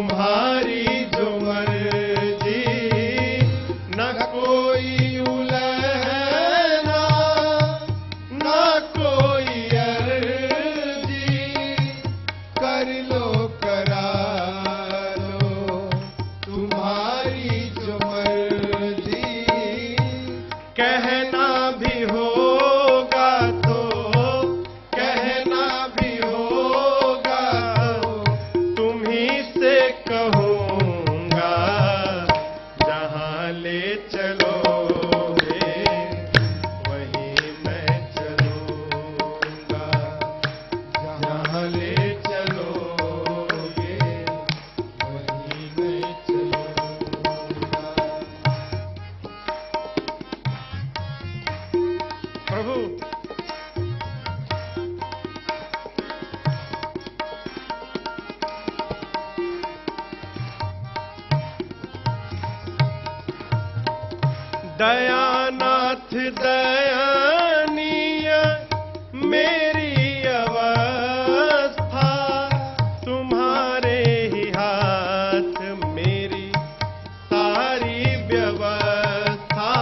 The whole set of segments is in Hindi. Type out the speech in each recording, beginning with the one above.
तुम्हारी जो मर्जी, न कोई उलहना, न कोई अर्जी, कर लो करा लो तुम्हारी जो मर्जी। कहना भी होगा तो, कहना भी होगा तो तुम्हीं से कहूँगा, जहाँ ले चलोगे वहीं मैं चलूँगा, जहाँ ले चलोगे वहीं मैं चलूँगा। प्रभु दयानाथ दयनीय मेरी अवस्था, तुम्हारे ही हाथ मेरी सारी व्यवस्था।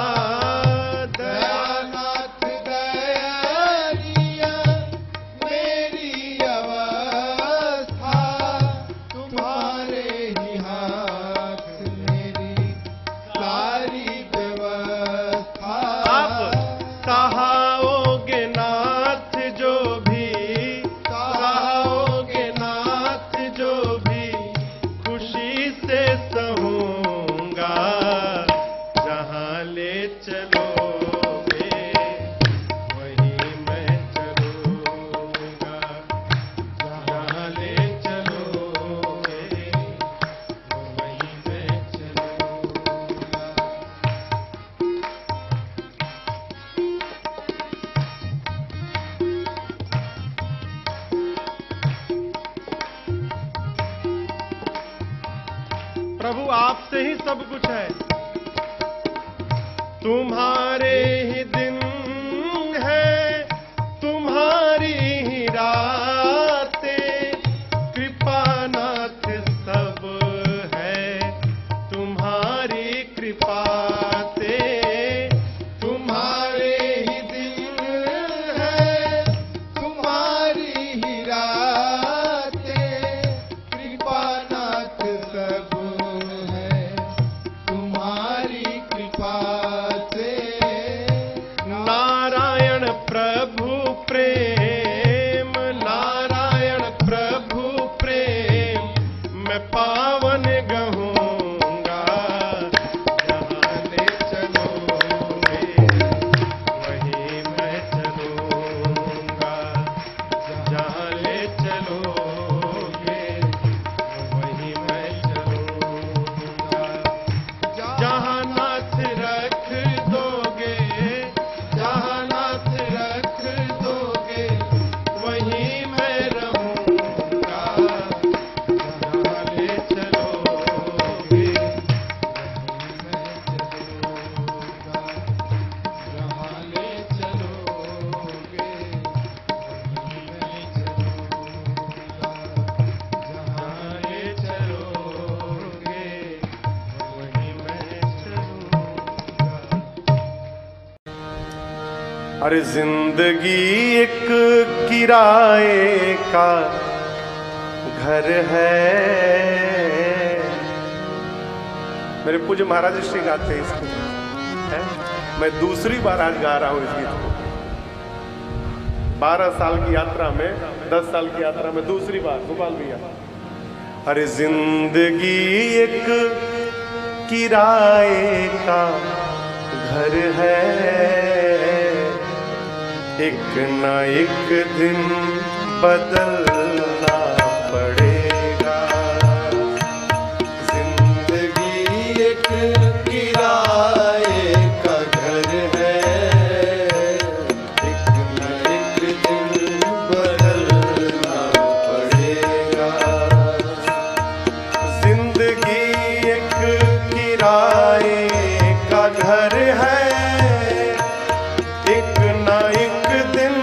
दयानाथ दयनीय मेरी अवस्था, तुम्हारे ही हाथ मेरी सारी व्यवस्था। आप सहाओगे नाथ जो भी, सहाओगे नाथ जो भी, खुशी से सहूँगा, जहाँ ले चलोगे वहीं मैं चलूँगा, जहाँ ले चलोगे वहीं मैं चलूँगा। प्रभु आपसे ही सब कुछ है, तुम्हारे ही दिन है, तुम्हारी ही रातें, कृपानाथ सब है, तुम्हारी कृपा से। तुम्हारे ही दिन है, तुम्हारी ही रातें, कृपानाथ सब है, तुम्हारी कृपा से। नारायण प्रभु प्रेम, नारायण प्रभु प्रेम, मैं पावन गहूँगा, जहाँ ले चलोगे वहीं मैं चलूँगा, जहाँ ले चलोगे वहीं मैं चलूँगा। जहाँ नाथ रख दोगे, जहाँ नाथ रख दोगे वहीं मैं रहूँगा, जहाँ ले चलोगे वहीं मैं चलूँगा, जहाँ ले चलोगे वहीं मैं चलूँगा, जहाँ ले चलोगे वहीं मैं चलूँगा। अरे जिंदगी एक किराए का घर है। मेरे पूज्य महाराज श्री गाते हैं इसको, है? मैं दूसरी बार आज गा रहा हूँ इस गीत को। 12 साल की यात्रा में, 10 साल की यात्रा में दूसरी बार। गोपाल भैया, अरे जिंदगी एक किराए का घर है, एक न एक दिन बदलना पड़ेगा। जिंदगी एक किराए का घर है, एक न एक दिन बदलना पड़ेगा। जिंदगी एक किराए का घर है, एक न एक दिन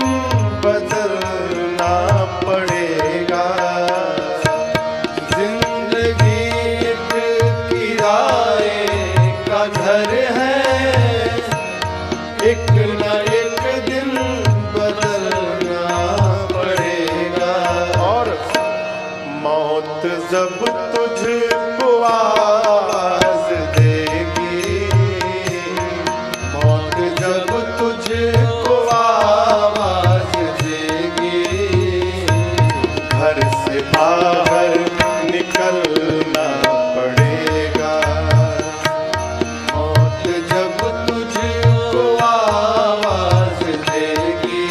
बदलना पड़ेगा। जिंदगी जब तुझको आवाज देगी, मौत जब तुझको आवाज देगी, घर से बाहर निकलना पड़ेगा। मौत जब तुझको आवाज देगी,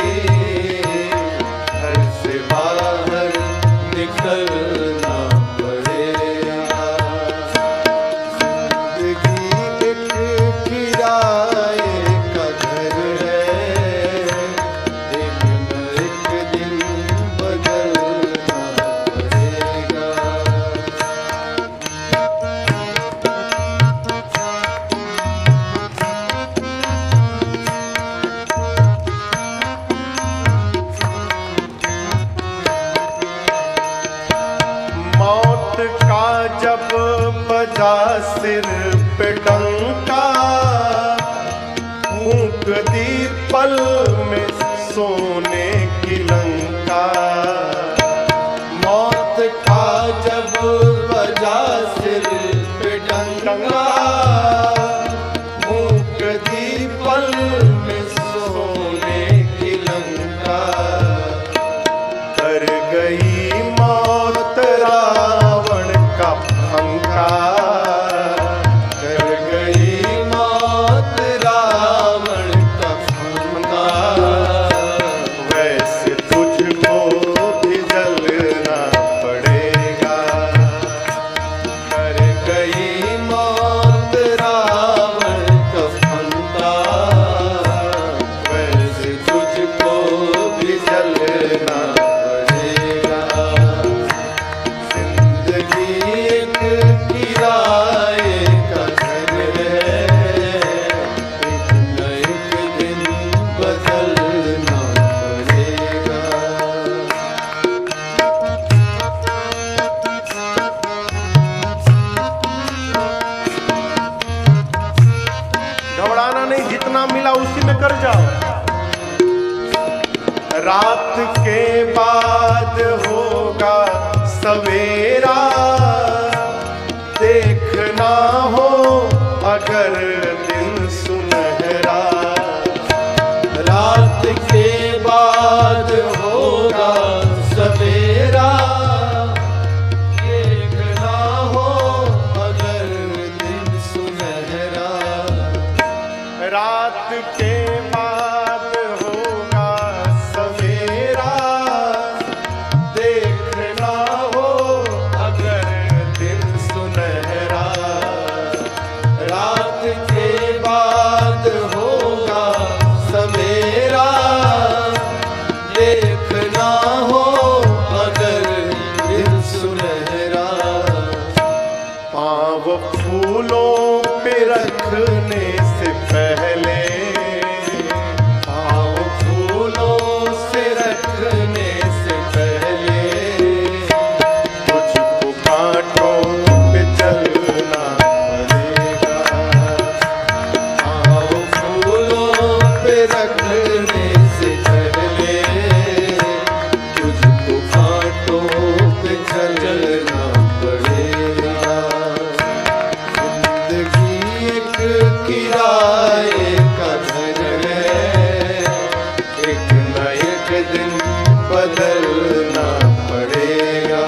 घर से बाहर निकलना पड़ेगा। जिंदगी एक किराए का घर है, एक न एक दिन बदलना पड़ेगा। मौत का जब बजा सिर पे डंका, फूंक दी पल में सोने की लंका। मौत का जब बजा सिर पे डंका, फूंक दी पल में सोने की लंका। कर गई मौत रावण का पंखा, कर गई मौत रावण का पंखा। वैसे तुझको भी जलना पड़ेगा। कर गई मौत रावण का पंखा, वैसे तुझको भी जलना पड़ेगा। जिंदगी एक किराए का घर है, एक न एक दिन बदलना पड़ेगा। घबराना नहीं, जितना मिला उसी में कर जाओ। रात के बाद होगा सवेरा, देखना हो अगर दिन सुनहरा। रात के बाद होगा सवेरा, देखना हो अगर दिन सुनहरा। रात के बाद होगा सवेरा, देखना हो अगर दिन सुनहरा। रात के बाद होगा सवेरा, देखना हो अगर दिन सुनहरा। पाँव फूलों पे रखने से पहले, पाँव फूलों से रखने से पहले, तुझको कांटों पे चलना पड़ेगा। पाँव फूलों पे रखने से पहले, तुझको कांटों पे चलना पड़ेगा। जिंदगी एक किराए का घर है, एक न एक दिन बदलना पड़ेगा।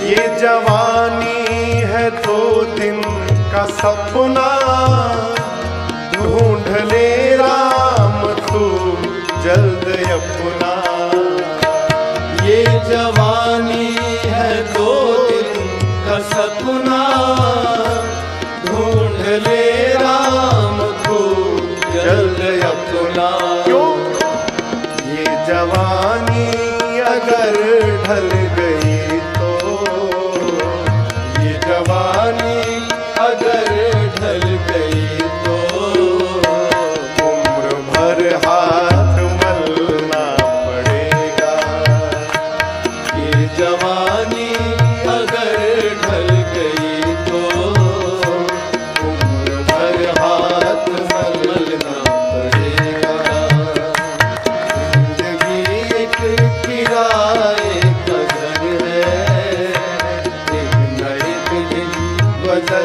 ये जवानी है 2 दिन का सपना, ढूंढ ले राम तू जल्द अपना। ये जवानी है 2 दिन का सपना, ढूंढ ले राम तू जल्द अपना। क्यों? ये जवानी अगर ढल गई तो, ये जवानी अगर ढल गई तो,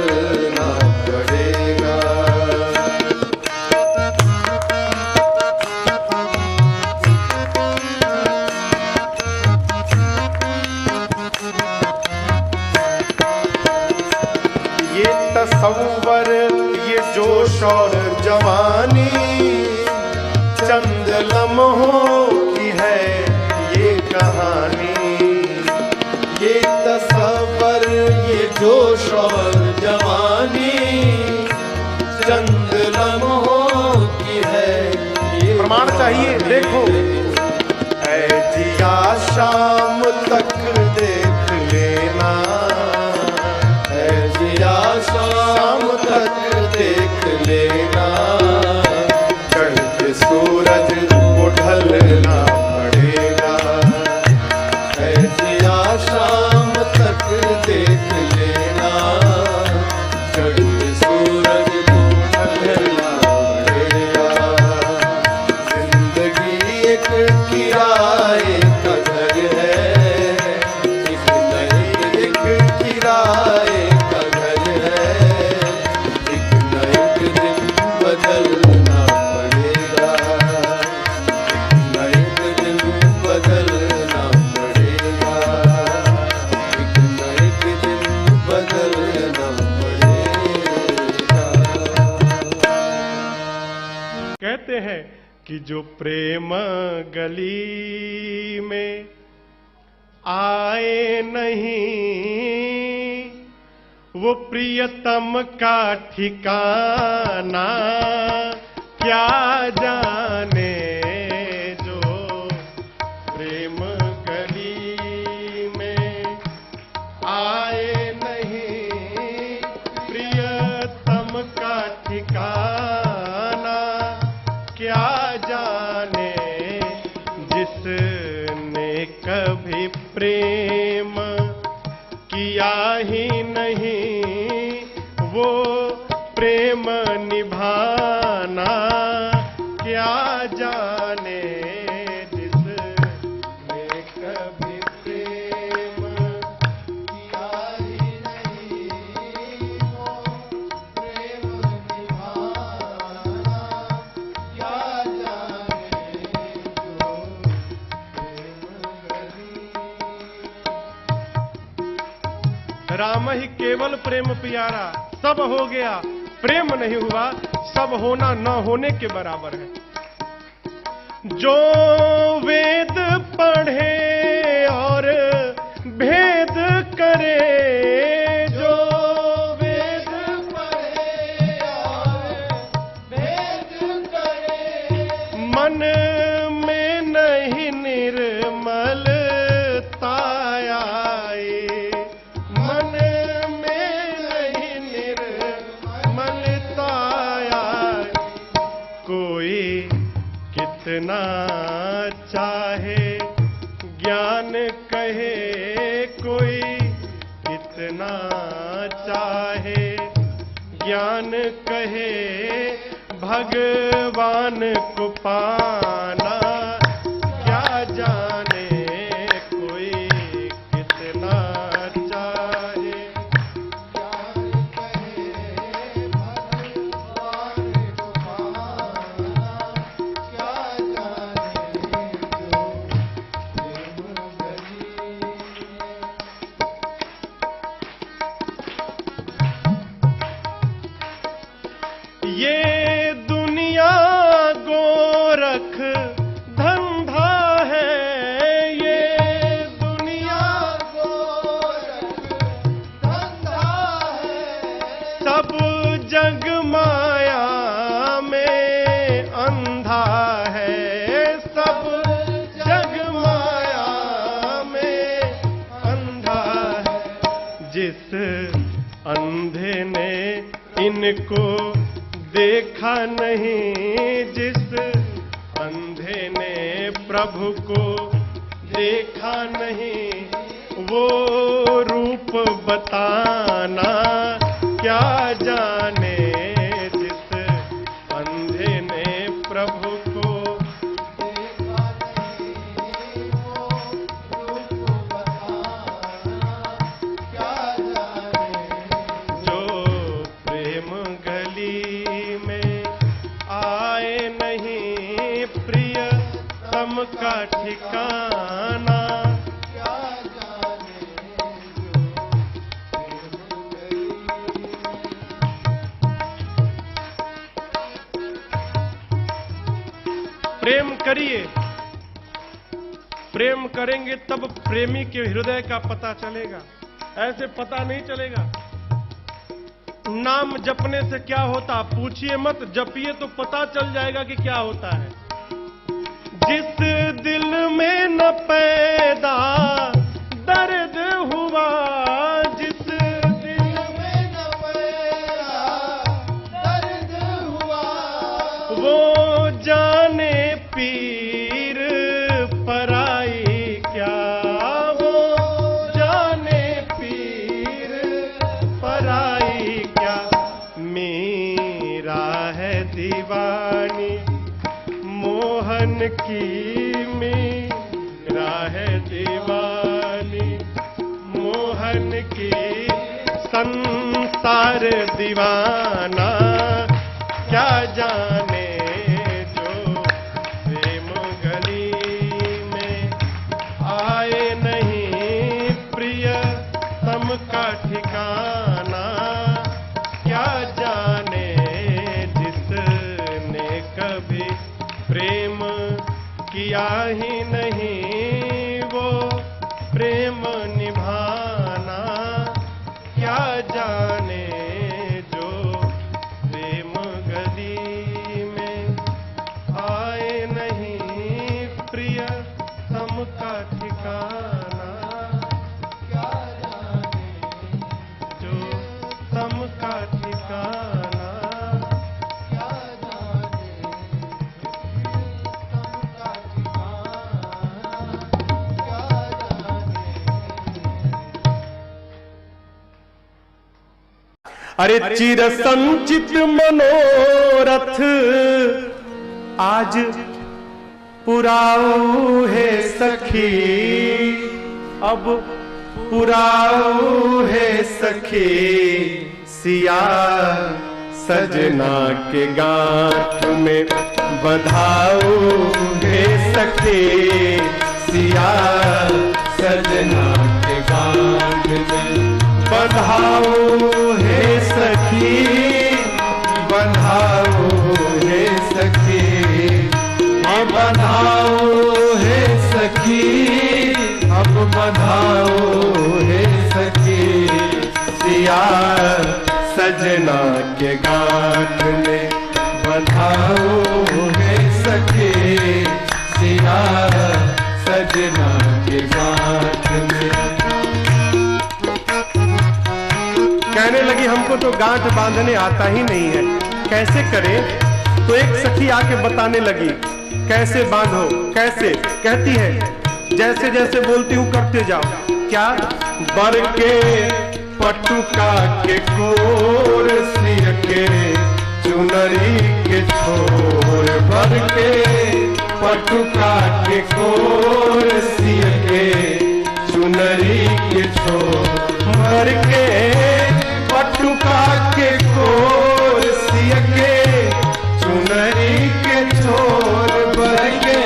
बदलना पड़ेगा। ये तसव्वुर, ये जोश और जवानी चंद लम्हों की है ये कहानी। ये तसव्वुर, ये जोश और जवानी चंद लम्हों की है ये प्रमाण चाहिए, देखो। ऐ जिया शाम तक देख लेना, ऐ जिया शाम तक देख लेना, चढ़ते सूरज को ढलना पड़ेगा। ऐ जिया शाम तक देख लेना, चढ़ते सूरज को ढलना पड़ेगा। जिंदगी एक किराए का घर है, एक न एक किराए का घर है, एक न एक दिन बदलना पड़ेगा, एक न एक दिन बदलना पड़ेगा, एक न एक दिन बदलना पड़ेगा। कहते हैं कि जो प्रेम गली में आए नहीं, वो प्रियतम का ठिकाना क्या जाने। जो प्रेम गली में आए नहीं, प्रियतम का ठिकाना क्या जाने। जिसने कभी प्रेम किया ही नहीं, वो प्रेम निभाना क्या जाने। जिसने कभी प्रेम किया ही नहीं, वो प्रेम निभाना क्या जाने। जो राम ही केवल प्रेम प्यारा, सब हो गया प्रेम नहीं हुआ, सब होना न होने के बराबर है। जो वेद पढ़े और भेद करे, जो वेद पढ़े और भेद करे, मन में नहीं निर्मलता आए, मन में नहीं निर्मलता आए। कोई कितना चाहे ज्ञान कहे, कोई कितना चाहे ज्ञान कहे, भगवान को पाना क्या जाने। कोई कितना चाहे ज्ञान कहे, भगवान को पाना क्या जाने। जो ये दुनिया गोरख धंधा है, ये दुनिया गोरख धंधा है। सब जग माया में अंधा है, सब जग माया में अंधा है। जिस अंधे ने इनको देखा नहीं, जिस अंधे ने प्रभु को देखा नहीं, वो रूप बताना क्या जाने। जिस अंधे ने प्रभु को देखा नहीं, वो रूप बताना क्या जाने। जो का ठिकाना। प्रेम करिए, प्रेम करेंगे तब प्रेमी के हृदय का पता चलेगा, ऐसे पता नहीं चलेगा। नाम जपने से क्या होता पूछिए मत, जपिए तो पता चल जाएगा कि क्या होता है। जिस दिल में न पैदा दर्द हुआ, जिस दिल में न पैदा दर्द हुआ, वो जाने पीर पराई क्या, वो जाने पीर पराई क्या। मेरा है दीवानी मोहन की, मेरा है दीवानी मोहन की। संसार दीवाना क्या जाने जो प्रेम गली में आए नहीं प्रिय तम का ठिकाना। क्या जाने जिसने कभी प्रेम किया ही नहीं वो प्रेम निभाना। क्या जाने जो प्रेम गली में आए नहीं प्रिय तम का ठिकाना। क्या जाने जो तम का ठिकाना। क्या जाने तम का ठिकाना। क्या जाने। अरे चिर संचित मनोरथ आज पुराऊ है सखी, अब पुराऊ है सखी। सिया सजना के गांठ में बधाऊ है सखी, सिया सजना के गांठ में बधाऊ है सखी, बधाऊ है सखी, बधाऊ है सखी, अब बधाऊ है सखी। सिया सजना के गांठ में बधाऊ है सखी, सिया सजना के गांठ में। कहने लगी हमको तो गांठ बांधने आता ही नहीं है, कैसे करें? तो एक सखी आके बताने लगी कैसे बांधो, कैसे। कहती है जैसे जैसे बोलती हूँ करते जाओ। क्या? बर के पटुका के कोर सिर के चुनरी के छोर, बर के पटुका के कोर सिर के चुनरी के छोर, बर के पटुका के कोर सिर के चुनरी के छोर, बर के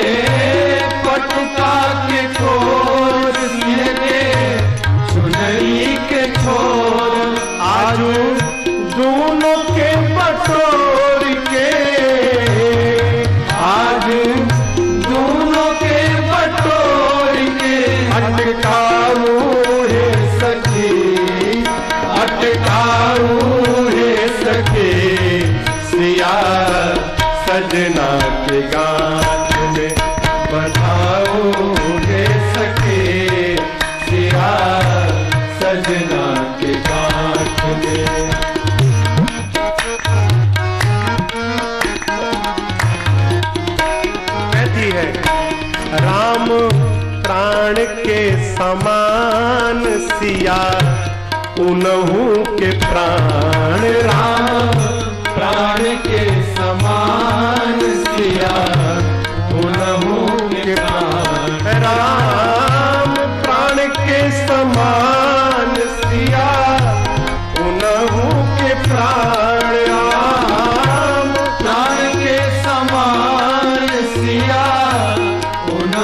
पटुका के कोर सिर के चुनरी के छोर। आजू दोनों के बटोर के, आज दोनों के बटोर के अटकाऊ है सखी, अटकाऊ है सखी। सिया सजना के गांठ में बधाऊ है सखी, सिया सजना के गांठ में। कहती है राम प्राण के समान सिया उनहु के प्राण, राम प्राण के समान सिया उनहु के प्राण, राम प्राण के समान सिया उनहु के प्राण, राम प्राण के समान सिया उनहु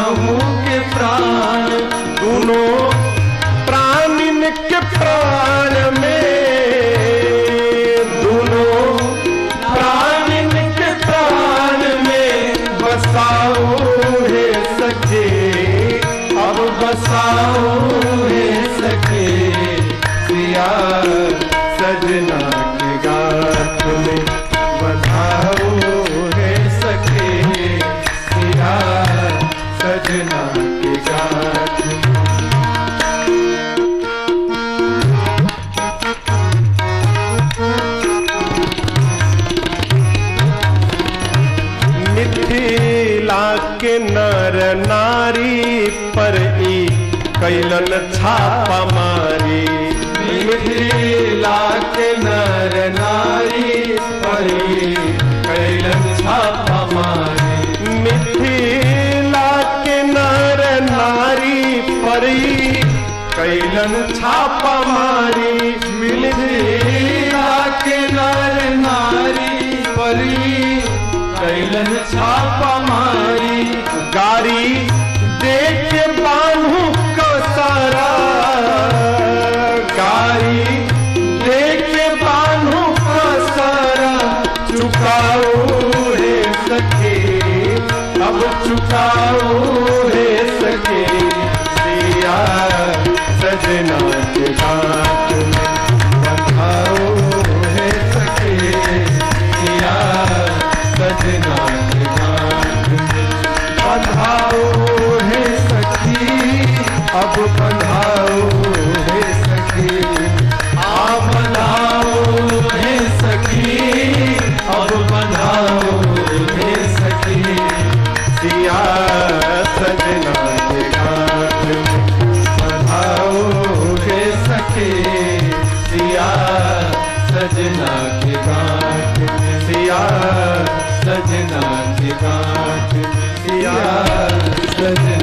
नारी पर ई कैलन छापा मारी। मिथिला के नर नारी पर ई कैलन छापा मारी। मिथिला के नर नारी पर ई कैलन छापा मारी। मिथिला के नर नारी पर ई कैलन छापा मारी। गारी देख बांधू को सारा, गारी देख बांधू को सारा, चुकाओ हे सके, अब चुकाओ हे सके। सिया सजना के घाट में बंधाओ हे सके, सिया सजना के घाट में बंधाओ हे सखी, अब बंधाओ हे सखी। आ बंधाओ हे सखी, अब बंधाओ हे सखी। सिया सजना के घाट में बंधाओ हे सखी, सिया सजना के घाट में। सिया सजना के घाट में, सिया सजना